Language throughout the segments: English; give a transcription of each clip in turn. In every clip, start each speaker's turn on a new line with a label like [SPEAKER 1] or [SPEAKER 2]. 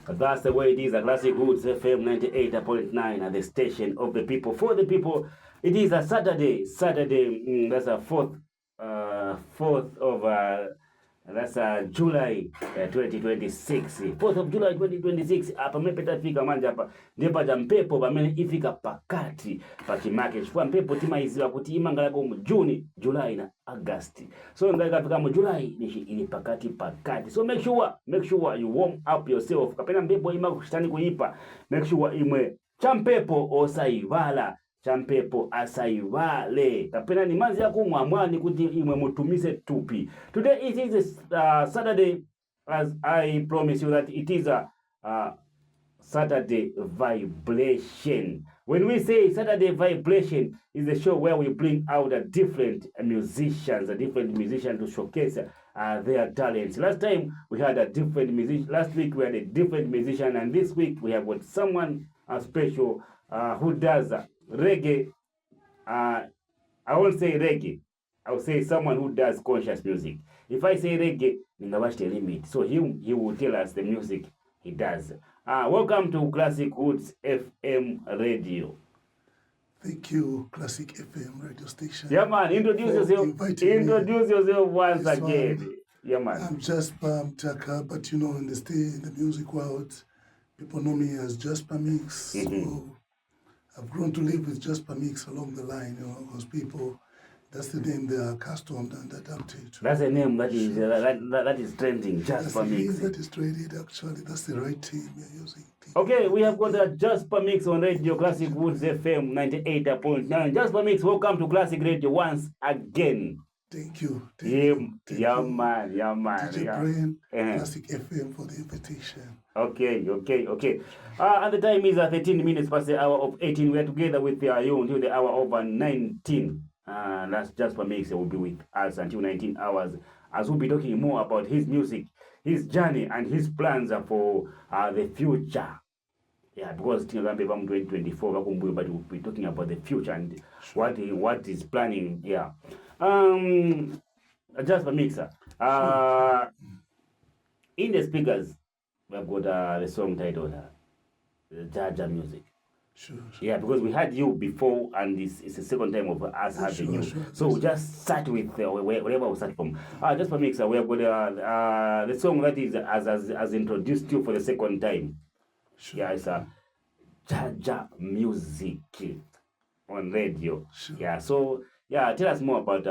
[SPEAKER 1] That's the way it is. A Classic Roots FM 98.9 at the station of the people for the people. It is a Saturday. That's a fourth of that's July 2026. 4th of July 2026. Hapa mepetafika manja hapa ndipo ja mpepo pamene ifika pakati pakimake chifukwa mpepo timaiziwa kuti imangalako mu June, July na August. So ngakafika mu July ili pakati. So make sure you warm up yourself. Kapena mpepo ima kushitani kuipa. Make sure imwe champepo osaivala. Champepo asaivale kapena ni manzi yako mwamwani kuti imwe mutumise tupi. Today it is a Saturday, as I promise you that it is a Saturday vibration. When we say Saturday vibration, is a show where we bring out a different musicians to showcase their talents. Last time we had a different musician. Last week we had a different musician, and this week we have got someone special who does reggae. I won't say reggae. I will say someone who does conscious music. If I say reggae, ningawashte limit. So he will tell us the music he does. Welcome to Classic Roots FM Radio.
[SPEAKER 2] Thank you, Classic FM radio station.
[SPEAKER 1] Yeah, man. Introduce yourself once again. Yeah, man.
[SPEAKER 2] I'm Jasper Mtaka, but in the music world, people know me as Jasper Mix. So I've grown to live with Jasper Mix along the line, because people, that's the name they are accustomed and adapted to.
[SPEAKER 1] That's a name that is that is trending, Jasper Mix.
[SPEAKER 2] That is trending, actually. That's the right team you're using.
[SPEAKER 1] Okay, we have got a Jasper Mix on Radio Classic Roots FM 98.9. Jasper Mix, welcome to Classic Radio once again.
[SPEAKER 2] Thank you.
[SPEAKER 1] Yeah, man.
[SPEAKER 2] DJ Brain, Classic FM for the invitation.
[SPEAKER 1] Okay. And the time is 13 minutes past the hour of 18. We are together with you until the hour of 19. That's Jasper Mix. Will be with us until 19 hours, as we'll be talking more about his music, his journey, and his plans for the future. Yeah, because till 2024, but we'll be talking about the future and what is planning. Yeah. Jasper Mixer. In the speakers, we have got the song titled Jaja Music.
[SPEAKER 2] Sure.
[SPEAKER 1] Yeah, because we had you before, and it's the second time of us having you.
[SPEAKER 2] Sure.
[SPEAKER 1] So we just start with wherever we start from. Jasper Mixer, we have got the song that is as introduced you for the second time.
[SPEAKER 2] Sure.
[SPEAKER 1] Yeah, it's Jaja Music on radio.
[SPEAKER 2] Sure.
[SPEAKER 1] Yeah, so tell us more about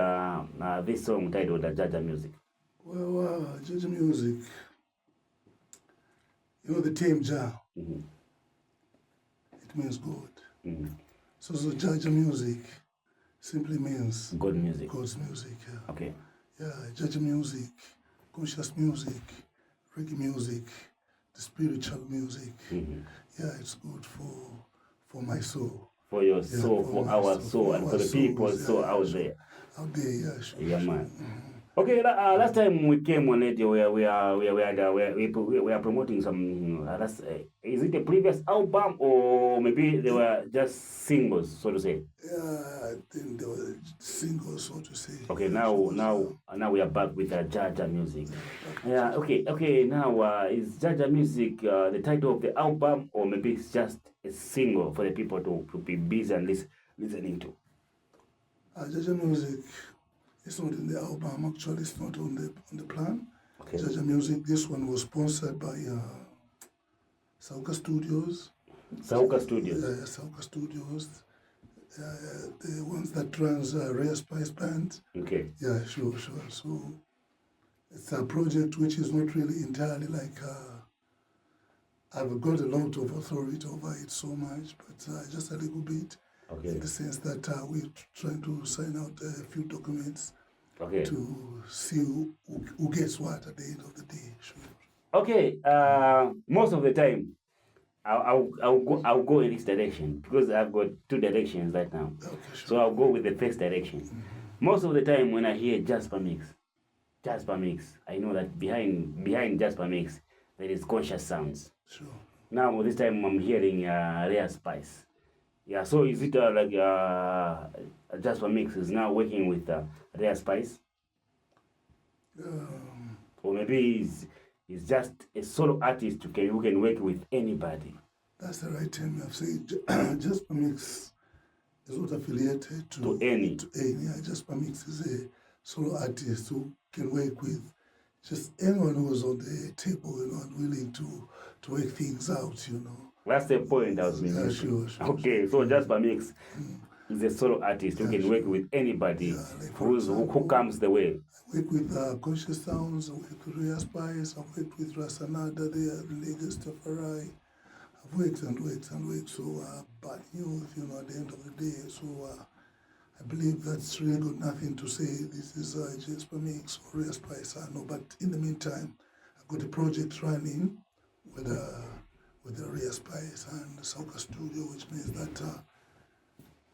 [SPEAKER 1] this song titled Jaja Music.
[SPEAKER 2] Well, Jaja Music, the term Jah, it means God. So Jaja Music simply means
[SPEAKER 1] God music.
[SPEAKER 2] God's music. Yeah.
[SPEAKER 1] Okay.
[SPEAKER 2] Yeah, Jaja Music, conscious music, reggae music, the spiritual music. Yeah, it's good for my soul.
[SPEAKER 1] For your soul, for our soul, and for the people's soul out there.
[SPEAKER 2] Out there, yeah, sure.
[SPEAKER 1] Yeah, man. Okay, last time we came on it, we are promoting some. Is it a previous album, or maybe they were just singles, so to say?
[SPEAKER 2] Yeah, I think they were singles, so to say.
[SPEAKER 1] Okay, now we are back with Jaja Music. Yeah, okay. Now is Jaja Music the title of the album, or maybe it's just a single for the people to be busy and listening to?
[SPEAKER 2] Jaja Music. It's not in the album, actually. It's not on the plan.
[SPEAKER 1] Okay.
[SPEAKER 2] Jaja Music. This one was sponsored by Sauka Studios.
[SPEAKER 1] Sauka Studios.
[SPEAKER 2] Sauka Studios. The ones that runs Rare Spice Band.
[SPEAKER 1] Okay.
[SPEAKER 2] Yeah, sure. So it's a project which is not really entirely like. I've got a lot of authority over it so much, but just a little bit.
[SPEAKER 1] Okay.
[SPEAKER 2] In the sense that we're trying to sign out a few documents.
[SPEAKER 1] Okay.
[SPEAKER 2] To see who gets what at the end of the day. Sure.
[SPEAKER 1] Okay. Most of the time, I'll go in this direction because I've got two directions right now.
[SPEAKER 2] Okay, sure.
[SPEAKER 1] So I'll go with the first direction. Most of the time, when I hear Jasper Mix, I know that behind Jasper Mix there is conscious sounds.
[SPEAKER 2] Sure.
[SPEAKER 1] Now this time I'm hearing Rare Spice. Yeah, so is it like Jasper Mix is now working with Rare Spice? Or maybe is just a solo artist who can work with anybody.
[SPEAKER 2] That's the right term you have said. Jasper Mix is not affiliated to
[SPEAKER 1] any.
[SPEAKER 2] Yeah, Jasper Mix is a solo artist who can work with just anyone who's on the table, and willing to work things out,
[SPEAKER 1] That's the point I was making.
[SPEAKER 2] Yeah, sure.
[SPEAKER 1] Okay, so Jasper Mix is a solo artist who can work with anybody who comes the way.
[SPEAKER 2] I work with Conscious Sounds, I work with Rhea Spice, I've worked with Rasanada there, Lagos Tafari. I've worked and worked and worked, so bad news, at the end of the day. So I believe that's really got nothing to say. This is Jasper Mix or Rhea Spice. No, but in the meantime, I've got a project running with the Rhea Spice and the Soca Studio, which means that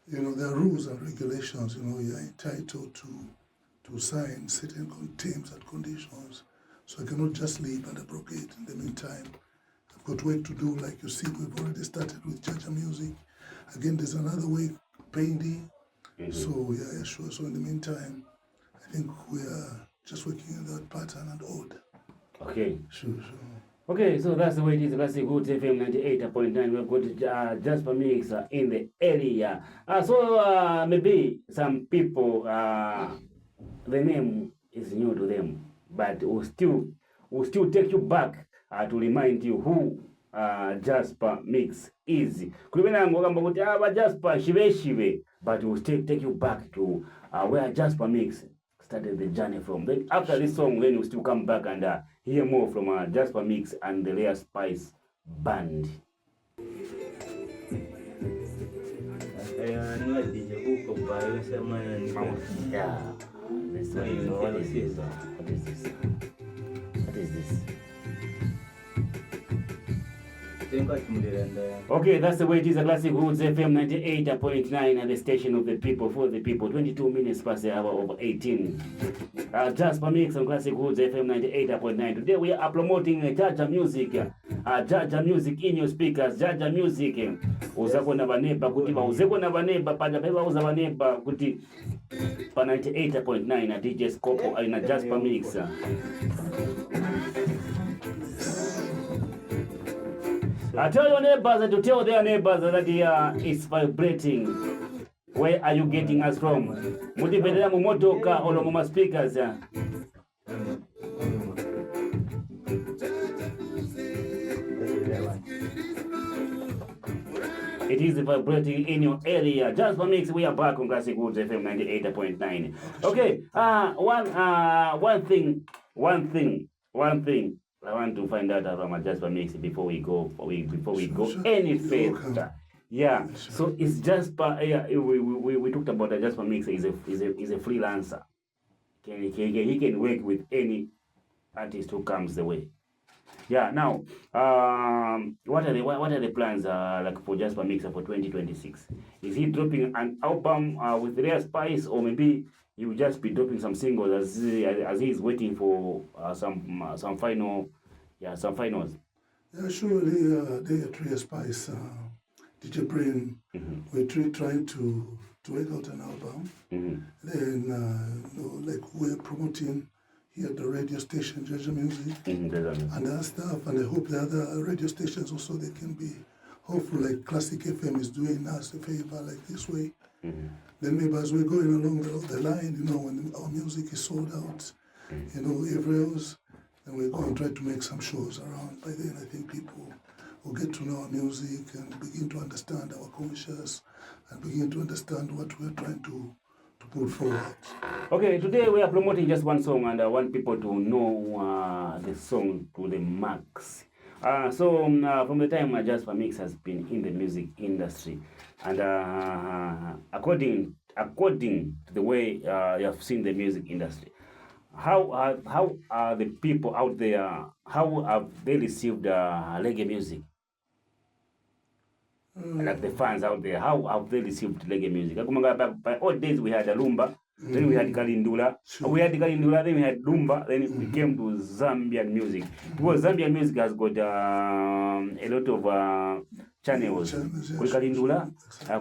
[SPEAKER 2] there are rules and regulations. You're entitled to sign certain terms and conditions. So I cannot just leave and abrogate. In the meantime, I've got work to do. Like you see, we've already started with Jaja Music. Again, there's another way, painting. So yeah, sure. So in the meantime, I think we are just working in that pattern and order.
[SPEAKER 1] Okay.
[SPEAKER 2] Sure.
[SPEAKER 1] Okay, so that's the way it is. Classic Roots FM 98.9. We've got Jasper Mix in the area. So maybe some people, the name is new to them, but we'll still take you back to remind you who Jasper Mix is. Kulibena ngokamba kuti Jasper shive, but we'll still take you back to where Jasper Mix started the journey from. Then after this song, then we'll still come back and hear more from Jasper Mix and the Rhea Spice band.
[SPEAKER 3] Yeah,
[SPEAKER 1] this one. What is this? What is this? Okay, that's the way it is. A Classic Roots FM 98.9 at the station of the people, for the people. 22 minutes past the hour of 18. Jasper Mix on Classic Roots FM 98.9. Today we are promoting Jaja Music. Jaja Music in your speakers. Jaja Music. Uzako na baneba kuti uzeko na baneba pada beba uza baneba kuti pa 98.9 na DJ Scopo na Jasper Mix. Tell your neighbors and to tell their neighbors that it's vibrating. Where are you getting us from? Mutipelea mumotoka or muma speakers. It is vibrating in your area. Jasper Mix, we are back on Classic Roots FM 98.9. Okay, one thing I want to find out from Jasper Mix before we go any further. Yeah. So it's Jasper. Yeah, we talked about that Jasper Mix is a freelancer. He can work with any artist who comes the way. Yeah. Now, what are the plans like for Jasper Mix for 2026? Is he dropping an album with Rhea Spice, or maybe he will just be dropping some singles as he is waiting for some finals? Yeah,
[SPEAKER 2] surely they at Rhea Spice, DJ Brain, we're trying to work out an album. Then, like we're promoting here at the radio station, Jaja Music, and other stuff. And I hope the other radio stations also, they can be hopeful, like Classic FM is doing us a favor like this way. Then maybe as we're going along the line, when our music is sold out, everywhere else, then we're going to try to make some shows around. By then, I think people will get to know our music and begin to understand our conscious and begin to understand what we're trying to put forward.
[SPEAKER 1] Okay, today we are promoting just one song, and I want people to know the song to the max. So from the time Jasper Mix has been in the music industry, and according to the way you have seen the music industry, how are the people out there? How have they received reggae music? Like the fans out there, how have they received reggae music? By old days we had a rumba, then we had Kalindula, then we had Lumba, then we came to Zambian music. Because Zambian music has got a lot of channels. Kuli Kalindula,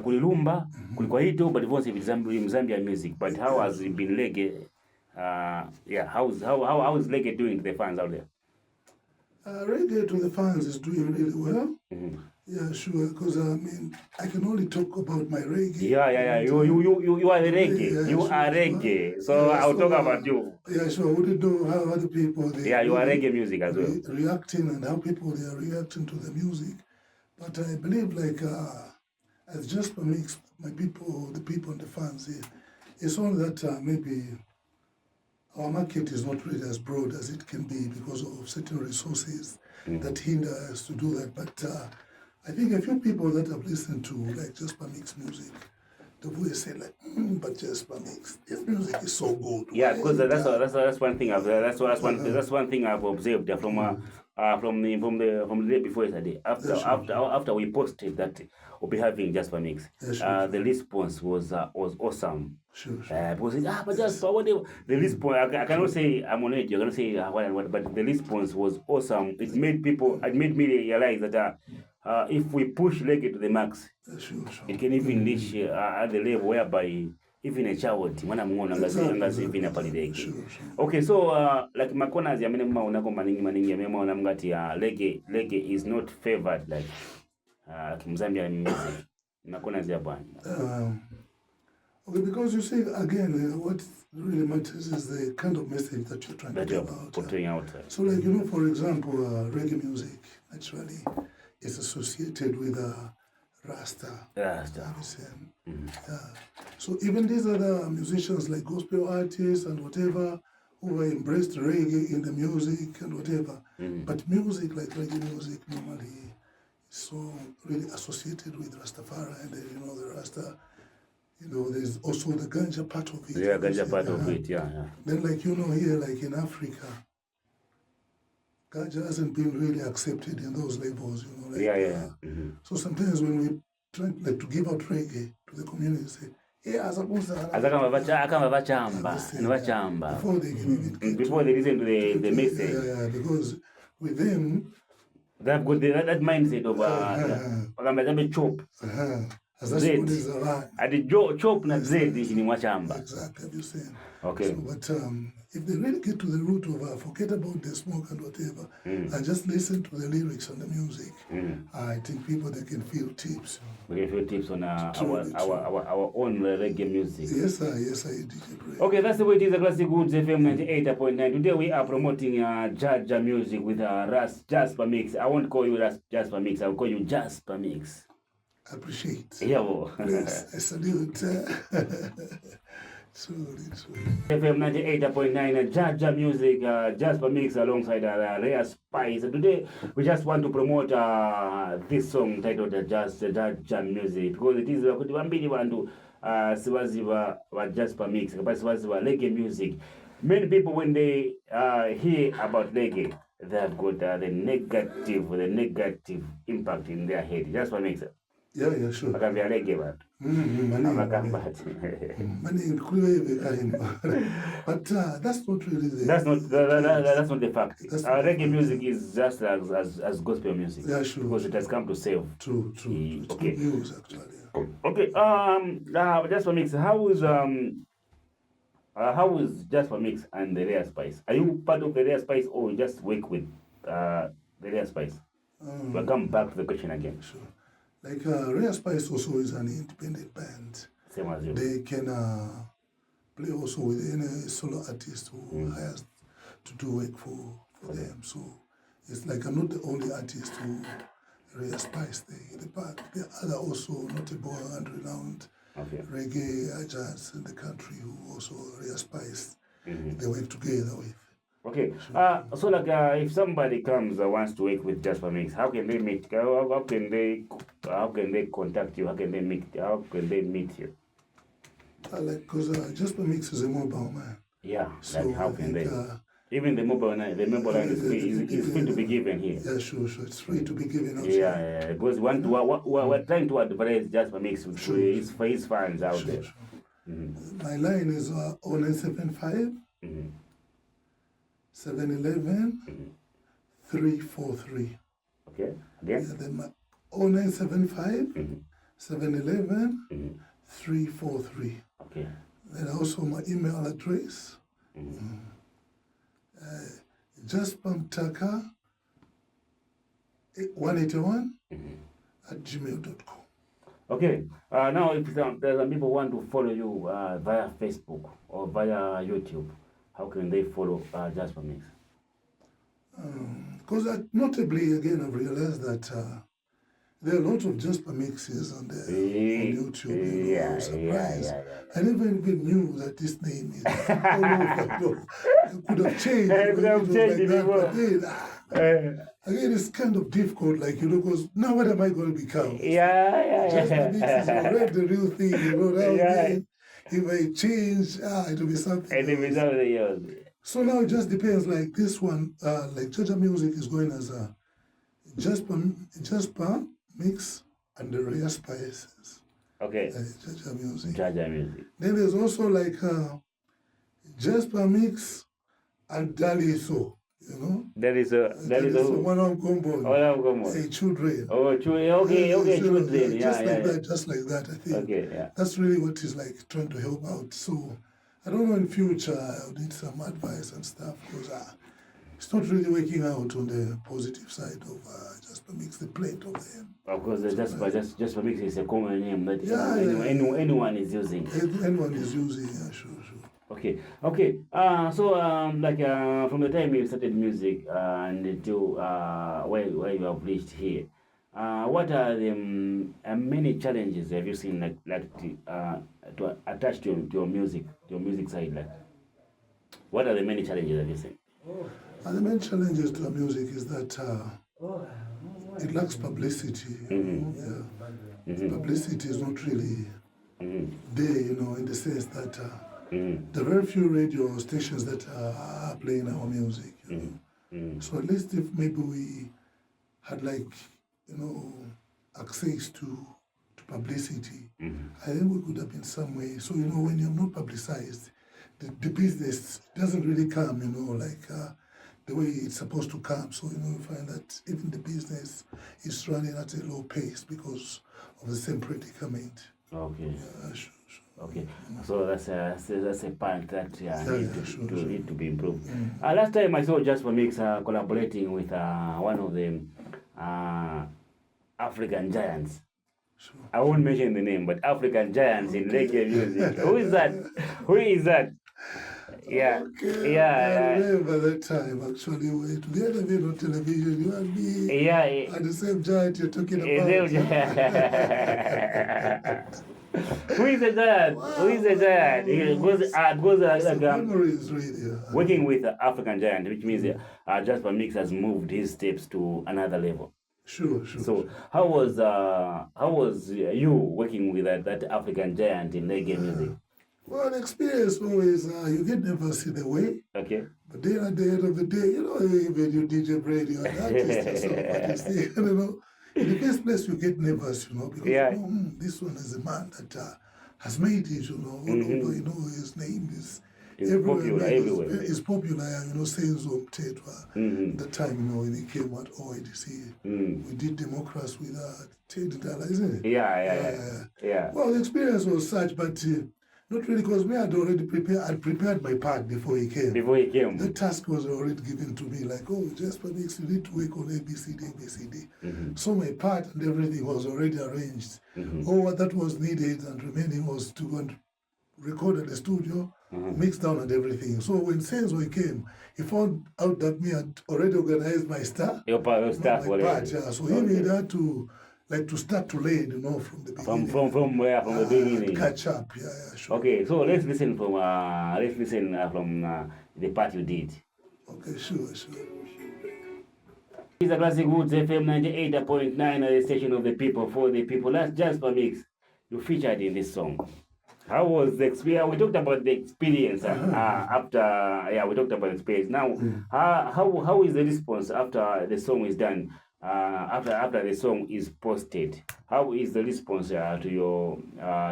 [SPEAKER 1] Kuli Lumba, Kuli Kwaito, but also with Zambian music. But how has it been reggae? How is reggae doing to the fans out there?
[SPEAKER 2] Reggae to the fans is doing really well.
[SPEAKER 1] Mm-hmm.
[SPEAKER 2] Yeah, sure. Because I mean, I can only talk about my reggae.
[SPEAKER 1] Yeah. You are the reggae.
[SPEAKER 2] Yeah,
[SPEAKER 1] You
[SPEAKER 2] sure,
[SPEAKER 1] are
[SPEAKER 2] sure.
[SPEAKER 1] reggae. So
[SPEAKER 2] Yeah,
[SPEAKER 1] I'll
[SPEAKER 2] so,
[SPEAKER 1] talk about you.
[SPEAKER 2] Yeah, sure. I wouldn't know how other people they
[SPEAKER 1] Yeah, you are
[SPEAKER 2] really
[SPEAKER 1] reggae music as well.
[SPEAKER 2] reacting and how people they are reacting to the music. But I believe like as Jasper makes my people, the people and the fans here, it's only that maybe our market is not really as broad as it can be because of certain resources that hinder us to do that. But I think a few people that have listened to like Jasper Mix music, they've always said like, but Jasper Mix, this music is so good.
[SPEAKER 1] Yeah,
[SPEAKER 2] Why
[SPEAKER 1] because
[SPEAKER 2] is it,
[SPEAKER 1] that's one thing that's one thing I've observed from the day before yesterday. After we posted that we'll be having Jasper Mix, the response was awesome.
[SPEAKER 2] Sure.
[SPEAKER 1] Because but Jasper, whatever the response, I cannot say I'm on it. You're gonna say what and what, but the response was awesome. It made me realize that if we push reggae to the max,
[SPEAKER 2] Sure.
[SPEAKER 1] it can even reach at the level whereby even a child mwana mng'ono angazivina pali reggae. Okay, so like makonas yamene mmaonako maningi yamene mmaona mngati reggae is not favored like kimzambia music. Makonas ya bwana.
[SPEAKER 2] Okay, because you see, again, what really matters is the kind of message that you're trying to get out.
[SPEAKER 1] Putting out.
[SPEAKER 2] So, like, you know, for example, reggae music naturally is associated with Rasta. So even these other musicians like gospel artists and whatever who have embraced reggae in the music and whatever, but music like reggae music normally is so really associated with Rastafari and you know the Rasta. You know, there's also the ganja part of it.
[SPEAKER 1] Yeah, ganja part of it, yeah.
[SPEAKER 2] Then, like, you know, here, like in Africa, ganja hasn't been really accepted in those levels, you know. Like, So sometimes when we try like to give out reggae to the community, say, yeah,
[SPEAKER 1] before they
[SPEAKER 2] can even
[SPEAKER 1] before they listen to the message.
[SPEAKER 2] Yeah, because with them,
[SPEAKER 1] they've got that mindset of chop. Ati chop na zedi ni mwachamba.
[SPEAKER 2] Exactly, you saying.
[SPEAKER 1] Okay.
[SPEAKER 2] So, but if they really get to the root of forget about the smoke and whatever, and just listen to the lyrics and the music, I think people they can feel tips.
[SPEAKER 1] We can feel tips on our own reggae music.
[SPEAKER 2] Yes, sir, DJ.
[SPEAKER 1] Okay, that's the way it is. The Classic Woods FM 98.9. Today we are promoting Jaja music with Jasper Mix. I won't call you Jasper Mix. I'll call you Jasper Mix.
[SPEAKER 2] Appreciate.
[SPEAKER 1] Yeah, well.
[SPEAKER 2] Please, I salute. Truly.
[SPEAKER 1] FM 98.9, Jaja music, Jasper Mix alongside Rare Spice. And today we just want to promote this song titled Jaja music because it is wambili wantu siwaziva wa Jasper Mix, kapasi siwaziva reggae music. Many people when they hear about reggae, they have got the negative impact in their head. Jasper Mix.
[SPEAKER 2] Yeah, sure.
[SPEAKER 1] But that's
[SPEAKER 2] not really the...
[SPEAKER 1] That's not the fact. Reggae music is just as gospel music.
[SPEAKER 2] Yeah, sure.
[SPEAKER 1] Because it has come to save.
[SPEAKER 2] True.
[SPEAKER 1] Okay.
[SPEAKER 2] Good news, actually.
[SPEAKER 1] Okay. Jasper Mix, how is Jasper Mix and the Rare Spice? Are you part of the Rare Spice or you just work with the Rare Spice? We'll come back to the question again.
[SPEAKER 2] Sure. Like Rare Spice also is an independent band.
[SPEAKER 1] Same as you.
[SPEAKER 2] They can play also with any solo artist who has to do work for them. So it's like I'm not the only artist who Rare Spice the band. There are other also notable and renowned reggae agents in the country who also Rare Spice. They work together with.
[SPEAKER 1] Okay. So like if somebody comes wants to work with Jasper Mix, how can they meet? How can they contact you? How can they meet you?
[SPEAKER 2] Like because Jasper Mix is a mobile man.
[SPEAKER 1] Yeah.
[SPEAKER 2] So
[SPEAKER 1] like how can they? Even the mobile line is free to be given here.
[SPEAKER 2] Yeah, sure. It's free to be given out.
[SPEAKER 1] Yeah. Because we're trying to advertise Jasper Mix for his fans out there.
[SPEAKER 2] My line is 0975. 711 343.
[SPEAKER 1] Okay, again?
[SPEAKER 2] Yeah, then my 0975 711 343.
[SPEAKER 1] Okay.
[SPEAKER 2] Then also my email address, Jasper Mtaka 181 at gmail.com.
[SPEAKER 1] Okay. Now, if there's some people want to follow you via Facebook or via YouTube, how can they follow Jasper Mix?
[SPEAKER 2] Because notably, again, I've realized that there are a lot of Jasper mixes on YouTube. You know, I was surprised. I never even knew that this name is all over. You know, it could have changed.
[SPEAKER 1] It could have changed
[SPEAKER 2] like that,
[SPEAKER 1] but
[SPEAKER 2] then, again, it's kind of difficult, like, you know, because now what am I going to become? Jasper mix is already the real thing, you know. Now again, if I change, it will be something else. So now it just depends. Like this one, like Jaja Music is going as a Jasper Mix and the Rare Spices.
[SPEAKER 1] Okay.
[SPEAKER 2] Jaja Music.
[SPEAKER 1] Jaja Music.
[SPEAKER 2] Then there's also like Jasper Mix and Dali So. You know.
[SPEAKER 1] That is a
[SPEAKER 2] one of combo. Say children.
[SPEAKER 1] Oh, children. Okay, children.
[SPEAKER 2] Just like that. I think.
[SPEAKER 1] Okay, yeah.
[SPEAKER 2] That's really what is like trying to help out. So I don't know in future I'll need some advice and stuff because it's not really working out on the positive side of Jasper Mix, the plate of them.
[SPEAKER 1] Of course, Jasper Mix is a common name that anyone is using.
[SPEAKER 2] Anyone is using, yeah, sure.
[SPEAKER 1] Okay. So, from the time you started music and until where you have reached here, what are the many challenges have you seen to attach to your music side? Like, what are the many challenges have you seen?
[SPEAKER 2] The main challenges to our music is that it lacks publicity. Publicity is not really there, you know, in the sense that there are very few radio stations that are playing our music. You know? So at least if maybe we had access to publicity, I think we could have been some way. So, you know, when you're not publicized, the business doesn't really come, you know, like the way it's supposed to come. So, you know, you find that even the business is running at a low pace because of the same predicament.
[SPEAKER 1] Okay.
[SPEAKER 2] Yeah, sure.
[SPEAKER 1] Okay, so that's a part that need to be improved. Last time I saw Jasper Mix collaborating with one of the African giants.
[SPEAKER 2] Sure.
[SPEAKER 1] I won't mention the name, but African giants in reggae music. Who is that? Yeah.
[SPEAKER 2] Okay. Yeah. I remember that time actually. We were together on television, you and me.
[SPEAKER 1] Yeah.
[SPEAKER 2] And the same giant you're talking about.
[SPEAKER 1] Who is the giant?
[SPEAKER 2] Wow.
[SPEAKER 1] Who is the giant? It
[SPEAKER 2] memories really.
[SPEAKER 1] Working with the African giant, which means Jasper Mix has moved his steps to another level.
[SPEAKER 2] Sure.
[SPEAKER 1] So how was you working with that African giant in reggae music?
[SPEAKER 2] Well, the experience always, you get nervous in a way.
[SPEAKER 1] Okay.
[SPEAKER 2] But then at the end of the day, you know, even you DJ radio and artist or something, you know, in the first place you get nervous, you know, because you know, this one is a man that has made it, you know, although, you know, his name is everywhere. It's popular, you know, Senzo Mtetwa. The time, you know, when he came at OIDC, we did Democracy with $10, isn't it?
[SPEAKER 1] Yeah.
[SPEAKER 2] Well, the experience was such, but not really, because me, I'd prepared my part before he came. The task was already given to me, like, oh, Jasper Mix, you need to work on ABCD. So my part and everything was already arranged. All what that was needed and remaining was to go and record at the studio, mix down and everything. So when Senzo came, he found out that me had already organized my stuff.
[SPEAKER 1] Your part,
[SPEAKER 2] So he made that to start to learn, you know, from the beginning.
[SPEAKER 1] From where? From the beginning.
[SPEAKER 2] Catch up, sure.
[SPEAKER 1] Okay, so let's listen from the part you did.
[SPEAKER 2] Okay, sure.
[SPEAKER 1] It's a Classic Woods FM 98.9, the station of the people for the people. That's Jasper Mix. You featured in this song. How was the experience? We talked about the experience after. We talked about the experience. Now, how is the response after the song is done? After the song is posted, how is the response to your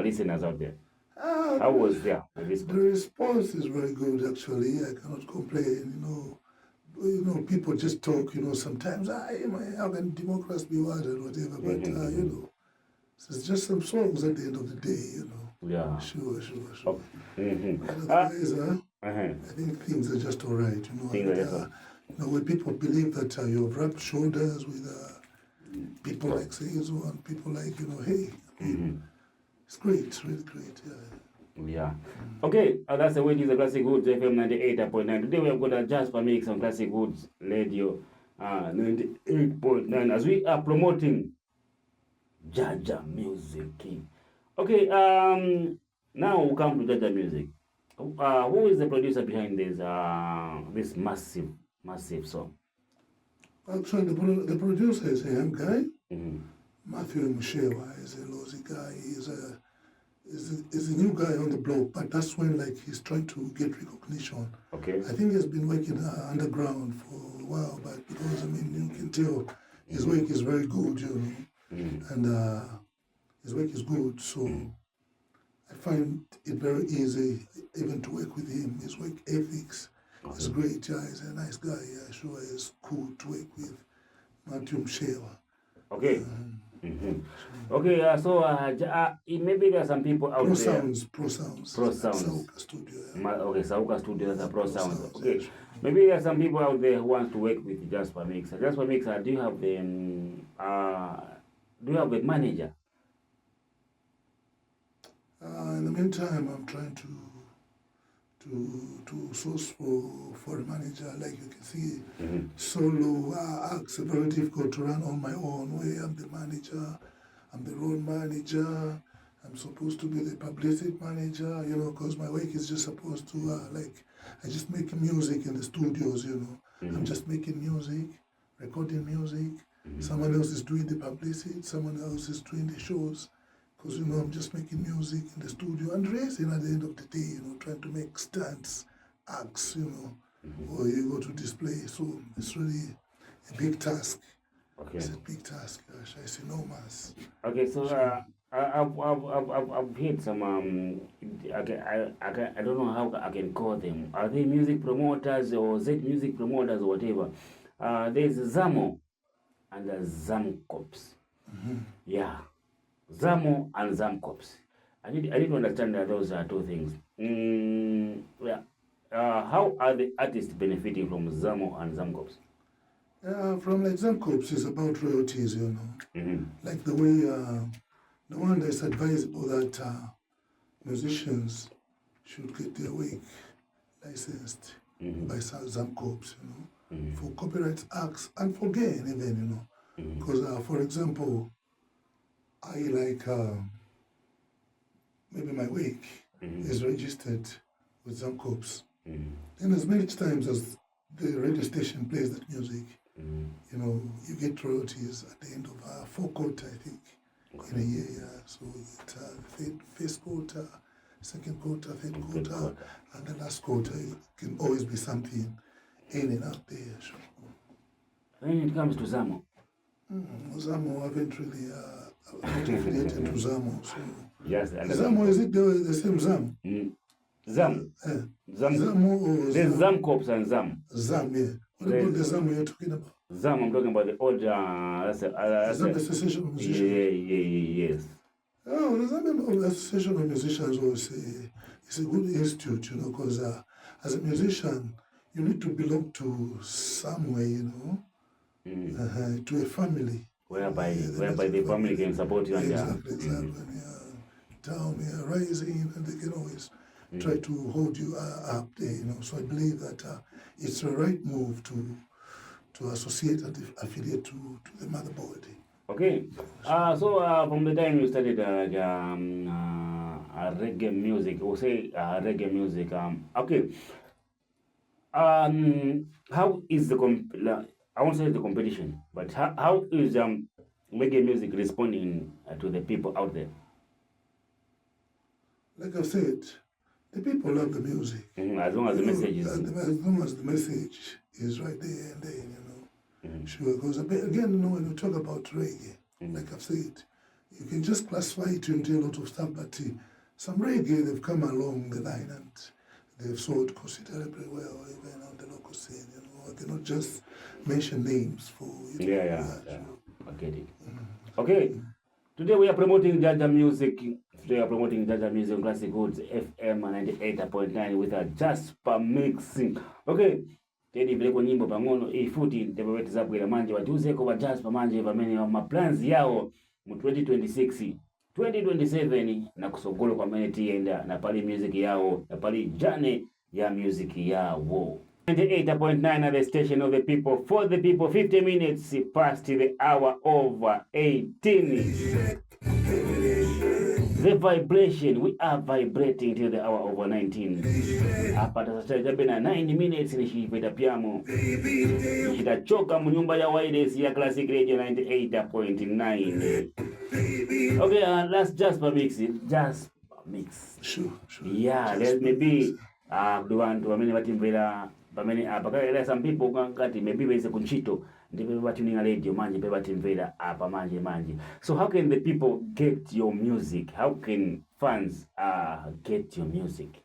[SPEAKER 1] listeners out there? How was the response?
[SPEAKER 2] The response is very good, actually. I cannot complain. You know, people just talk. You know, sometimes how can democracy be word and whatever, but you know, it's just some songs at the end of the day. You know.
[SPEAKER 1] Yeah.
[SPEAKER 2] Sure.
[SPEAKER 1] Oh.
[SPEAKER 2] Otherwise, I think things are just all right. You know. You know, when people believe that you've rubbed shoulders with people like Seizo and people like, hey, it's great, it's really great, yeah.
[SPEAKER 1] Yeah. Okay, that's the way it is, the Classic Goods FM 98.9. Today we have got a Jasper mix on Classic Goods Radio 98.9 as we are promoting Jaja Music. Okay, now we come to Jaja Music. Who is the producer behind this massive song?
[SPEAKER 2] Actually, the producer is a young guy. Matthew Mushewa is a lousy guy. He's a new guy on the block, but that's when he's trying to get recognition.
[SPEAKER 1] Okay.
[SPEAKER 2] I think he's been working underground for a while, but because you can tell his work is very good, and his work is good. So I find it very easy even to work with him. His work ethics is great. Yeah, he's a nice guy. Yeah, sure, it's cool to work with Matthew Mushewa.
[SPEAKER 1] Okay. Okay, so maybe there are some people out there.
[SPEAKER 2] Pro Sounds.
[SPEAKER 1] Sauka
[SPEAKER 2] Studio. Yeah.
[SPEAKER 1] Okay, Sauka Studio, that's a Pro Sounds. Okay, yeah. Maybe there are some people out there who want to work with Jasper Mixer. Jasper Mixer, do you have a manager?
[SPEAKER 2] In the meantime, I'm trying to source for a manager. Like you can see, solo acts are very difficult to run on my own way. I'm the manager, I'm the road manager, I'm supposed to be the publicity manager, because my work is just supposed to, I just make music in the studios, I'm just making music, recording music. Someone else is doing the publicity, someone else is doing the shows. Because, I'm just making music in the studio and racing at the end of the day, trying to make stunts, acts, or you go to display. So it's really a big task.
[SPEAKER 1] Okay.
[SPEAKER 2] It's a big task. Gosh, it's enormous.
[SPEAKER 1] Okay, so I've heard some I don't know how I can call them. Are they music promoters or Z music promoters or whatever? There's Zamo and the Zamcops. Yeah. Zamo and Zamcops. I need to understand that those are two things. Yeah. How are the artists benefiting from Zamo and Zamcops?
[SPEAKER 2] From Zamcops is about royalties, Like the way, the one that's advisable that musicians should get their work licensed by Zamcops, for copyright acts and for gain even, Because, for example, I maybe my work is registered with Zamcops. And as many times as the radio station plays that music, you get royalties at the end of 4 quarters, I think, in a year. Yeah. So it's first quarter, second quarter, third quarter, and the last quarter. It can always be something in and out there. Sure.
[SPEAKER 1] When it comes to Zamo?
[SPEAKER 2] Zamo haven't really affiliated to Zamo. So.
[SPEAKER 1] Yes,
[SPEAKER 2] Zamo, is it the same Zam?
[SPEAKER 1] Zam.
[SPEAKER 2] Zamo or
[SPEAKER 1] there's Zamcops and Zam.
[SPEAKER 2] Zam, yeah. What about the Zamo you're talking about?
[SPEAKER 1] Zam, I'm talking about the old.
[SPEAKER 2] Is that the Association of Musicians?
[SPEAKER 1] Yes.
[SPEAKER 2] Oh, the Zam Association of Musicians was it's a good institute, because as a musician, you need to belong to somewhere, to a family.
[SPEAKER 1] Whereby the family can support you.
[SPEAKER 2] Exactly. Down here, rising, and they can always try to hold you up there, So I believe that it's the right move to associate and affiliate to the motherboard.
[SPEAKER 1] Okay. So from the time you started reggae music, we'll say reggae music. Okay. How is I won't say the competition, but how is reggae music responding to the people out there?
[SPEAKER 2] Like I said, the people love the music.
[SPEAKER 1] As long as the message is...
[SPEAKER 2] As long as the message is right there and then, Sure, because again, when you talk about reggae, like I've said, you can just classify it into a lot of stuff, but some reggae, they've come along the line and they've sold considerably well, even on the local scene, I cannot just mention names for you.
[SPEAKER 1] Yeah. I get it. Okay. Today we are promoting Jaja Music. Today we are promoting Jaja Music Classic Goods FM 98.9 with a Jasper mixing. Okay. tedi vile kwa nyimbo pangono ifuti tebewete zabwera manje watuzeko ba Jasper manje vamene ma plans yao mu 2026 2027 na kusogolo kwa mene tienda na pali music yao na pali jane ya music yao 98.9 at the station of the people for the people. 50 minutes past the hour of 18. The vibration, we are vibrating till the hour of 19. Hapa tasachajabena na 9 minutes nishipeta piamo. Nishitachoka munyumba ya wireless ya Classic Radio 98.9. Okay, last Jasper mix. Jasper mix.
[SPEAKER 2] Sure.
[SPEAKER 1] Yeah, let me be the one to amene batimvera pamene apa some people ngati maybe bese kunchito ndipo batuninga radio manje pe batimvera apa manje. So how can the people get your music? How can fans get your music?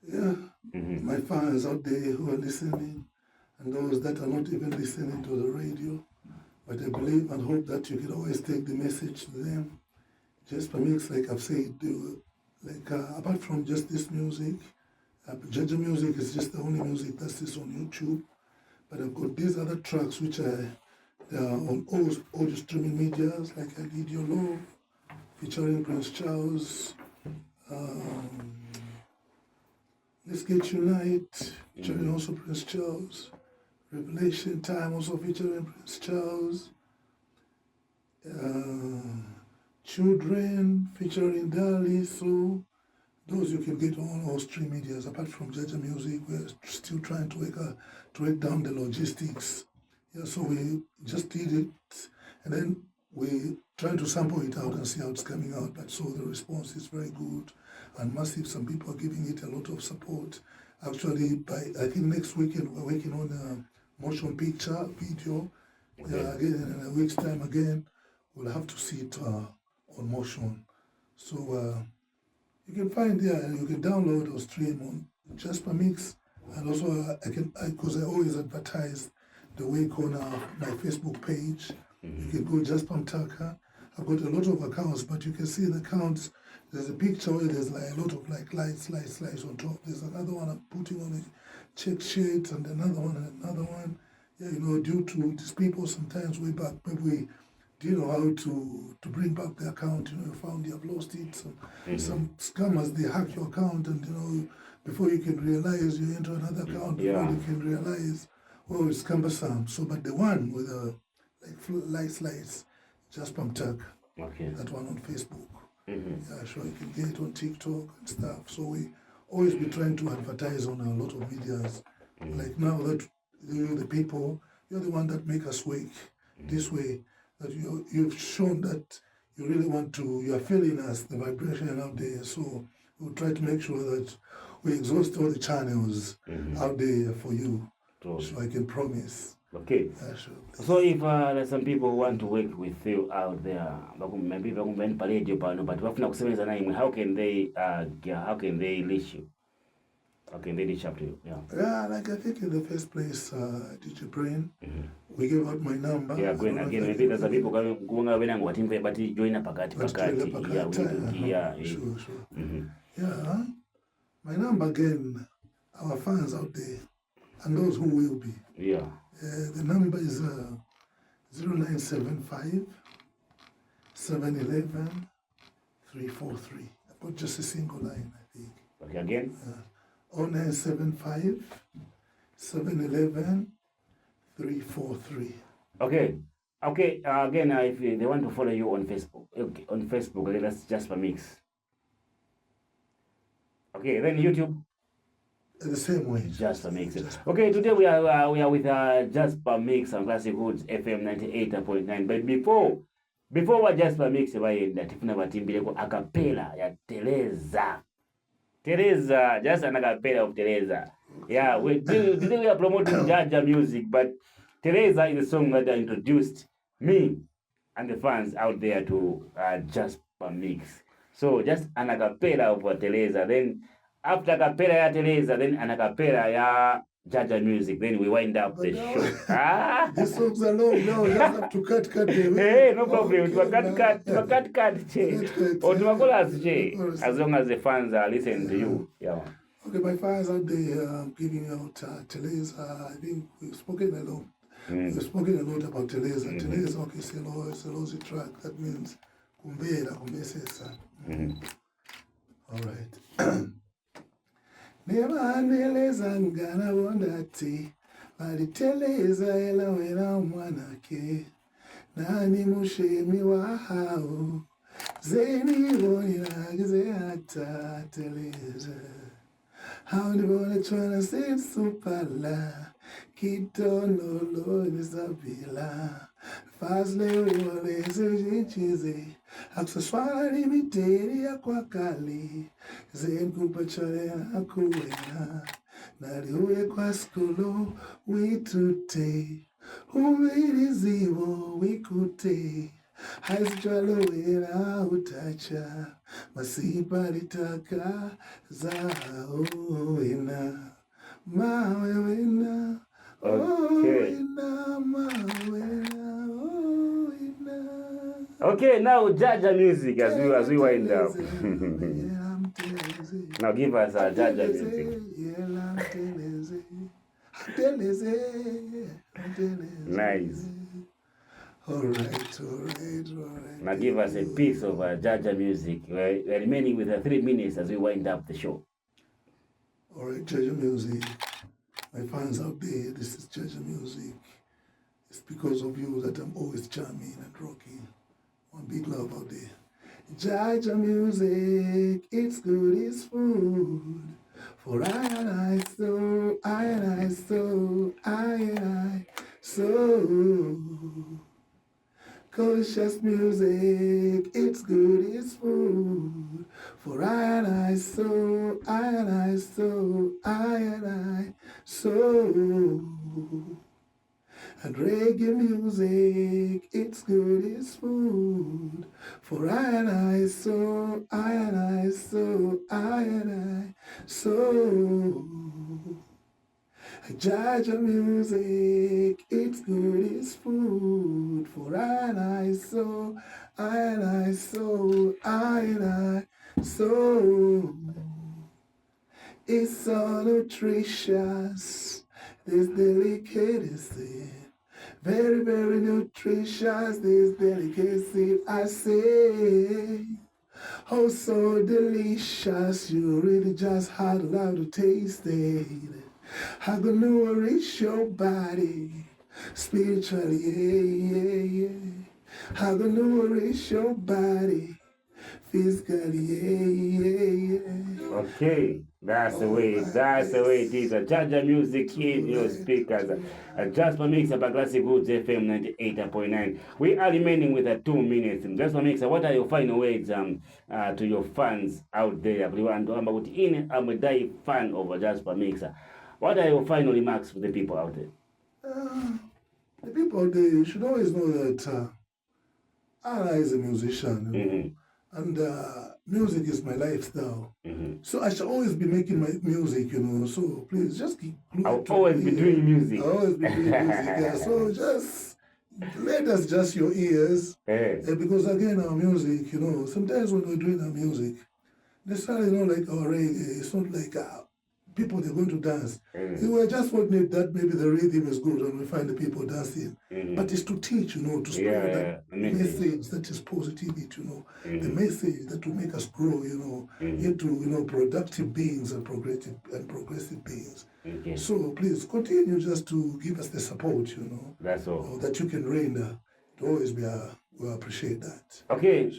[SPEAKER 2] Yeah, my fans out there who are listening and those that are not even listening to the radio, but I believe and hope that you can always take the message to them. Jasper Mix, like I've said, apart from just this music, Jaja Music is just the only music that is on YouTube. But I've got these other tracks which are on all the streaming medias, like I Need Your Love, featuring Prince Charles, Let's Get Unite, featuring also Prince Charles, Revelation Time, also featuring Prince Charles, Children, featuring Dali, so those you can get on all stream medias. Apart from Jaja Music, we're still trying to work down the logistics. Yeah, so we just did it, and then we try to sample it out and see how it's coming out. But so the response is very good and massive. Some people are giving it a lot of support. Actually, I think next weekend we're working on a motion picture video. Okay. Again, in a week's time again, we'll have to see it on motion. So you can find there, and you can download or stream on Jasper Mix, and also because I always advertise the week on my Facebook page. You can go Jasper Mtaka. I've got a lot of accounts, but you can see the accounts. There's a picture where there's like a lot of like lights on top. There's another one I'm putting on a check sheet, and another one and another one. Yeah, due to these people sometimes way back, maybe we didn't know how to bring back the account. You found you have lost it. Some scammers, they hack your account, and before you can realize you enter another account, before you can realize, oh, it's cumbersome. So, but the one with the lights, Jasper Mtaka. Okay. That one on Facebook. Yeah, sure, you can get it on TikTok and stuff. So we always be trying to advertise on a lot of medias. Like now that the people, you're the one that make us work this way. That you've shown that you really want to, you are feeling us, the vibration out there. So we'll try to make sure that we exhaust all the channels out there for you. Totally. So I can promise.
[SPEAKER 1] Okay.
[SPEAKER 2] Sure.
[SPEAKER 1] So if there's some people who want to work with you out there, maybe how can they reach you? How can they reach up to you?
[SPEAKER 2] Yeah, like I think in the first place, DJ Brain, we gave out my number.
[SPEAKER 1] Yeah, again, maybe there's a people going away but join a pakati. Yeah,
[SPEAKER 2] sure. Yeah, my number again, our fans out there, and those who will be.
[SPEAKER 1] Yeah.
[SPEAKER 2] The number is 0975 711 343. I've got just a single line, I think.
[SPEAKER 1] Okay, again?
[SPEAKER 2] 0975 711 343.
[SPEAKER 1] Okay. Again, if they want to follow you on Facebook, okay, that's Jasper Mix. Okay, then YouTube.
[SPEAKER 2] The same way.
[SPEAKER 1] Jasper Mix. Okay, today we are with Jasper Mix on Classic Hoods FM 98.9. But before what Jasper Mix waenda tifuna batimbile ko acapella ya Teresa, just an acapella of Teresa. Yeah, today we are promoting Jaja music, but Teresa is a song that introduced me and the fans out there to Jasper Mix. So just an acapella of Teresa, then after acapella ya Teresa, then an acapella ya Jaja music, then we wind up the show.
[SPEAKER 2] The songs are long now, you have to cut them.
[SPEAKER 1] Hey, no problem. To cut che. Or to as long as the fans are listening to you. Yeah.
[SPEAKER 2] Okay, my fans out there, giving out Teleza. I think we've spoken a lot. We've spoken a lot about Teleza. Teleza, okay, Selozi track. That means kumbera, kumbesesa. All right. Nevaneleza ngana bondati, valiteleza ela wena mwanake, nani mushemi wahao, zeni boni nagize hata teleza. How the boy trying to say supala, kito no lo nisabila. Fast level is chize, aksaswala limiteri ya kwa kali, zen kupachale akuwena, naliwe kwa skulu witute, umirizivo wikute. Haizijwalowera utacha masipa litaka zao wena mawe wena
[SPEAKER 1] Okay, now Jaja music as we wind up. Now give us a Jaja music. Nice.
[SPEAKER 2] All right.
[SPEAKER 1] Now give us a piece of Jaja music. We're remaining with 3 minutes as we wind up the show.
[SPEAKER 2] All right, Jaja music. My fans out there, this is Jaja music. It's because of you that I'm always charming and rocking. One big love out there. Jaja music, it's good, it's food. For I and I so, I and I so, I and I so. Conscious music, it's good, it's food. For I and I so, I and I so, I and I so. And reggae music, it's good, it's food. For I and I so, I and I so, I and I so. Jaja music, it's good, it's food. For I and I so, I and I so, I and I so. It's so nutritious, this delicacy. Very, very nutritious, this delicacy, I say. Oh, so delicious, you really just had to love to taste it. I'm gonna nourish your body spiritually, yeah. I'm gonna nourish your body physically, yeah.
[SPEAKER 1] Okay, that's the way it is. Jaja music in your speakers. Jasper Mixer by Classic Goods FM 98.9. We are remaining with 2 minutes. Jasper Mixer, what are your final words to your fans out there? I'm a die fan of Jasper Mixer. What are your final remarks for the people out there?
[SPEAKER 2] The people out there, you should always know that I is a musician, you know, and music is my lifestyle. So I shall always be making my music, you know. So please just keep.
[SPEAKER 1] I'll always be doing music.
[SPEAKER 2] I'll always be doing music. Yeah. So just let us adjust your ears, because again, our music, you know, sometimes when we're doing our music, necessarily not like our reggae. It's not like people they're going to dance. We just want that maybe the rhythm is good and we find the people dancing. But it's to teach, you know, to spread that message that is positivity, you know, the message that will make us grow, you know, into, you know, productive beings and progressive beings. So please continue just to give us the support, you know.
[SPEAKER 1] That's all.
[SPEAKER 2] That you can render. It always be we appreciate that.
[SPEAKER 1] Okay.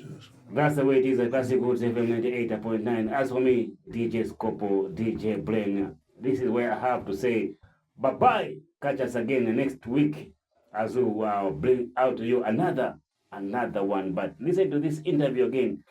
[SPEAKER 1] That's the way it is at Classic Goods FM 98.9. As for me, DJ Scopo, DJ Blaine, this is where I have to say bye-bye. Catch us again next week as we will bring out to you another one. But listen to this interview again.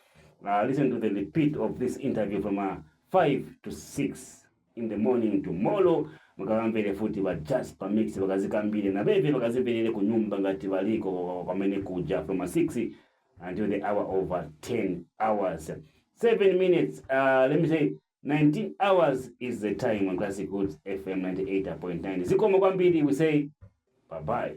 [SPEAKER 1] Listen to the repeat of this interview from 5 to 6 in the morning tomorrow. Mukavambere futi ba Jasper Mix bakazikambire na bebe bakazimberere ku nyumba ngati baliko kwamene kuja from 6 until the hour over 10 hours. 7 minutes, let me say 19 hours is the time on Classic Goods FM 98.9. Zikomo kwambiri, we say bye-bye.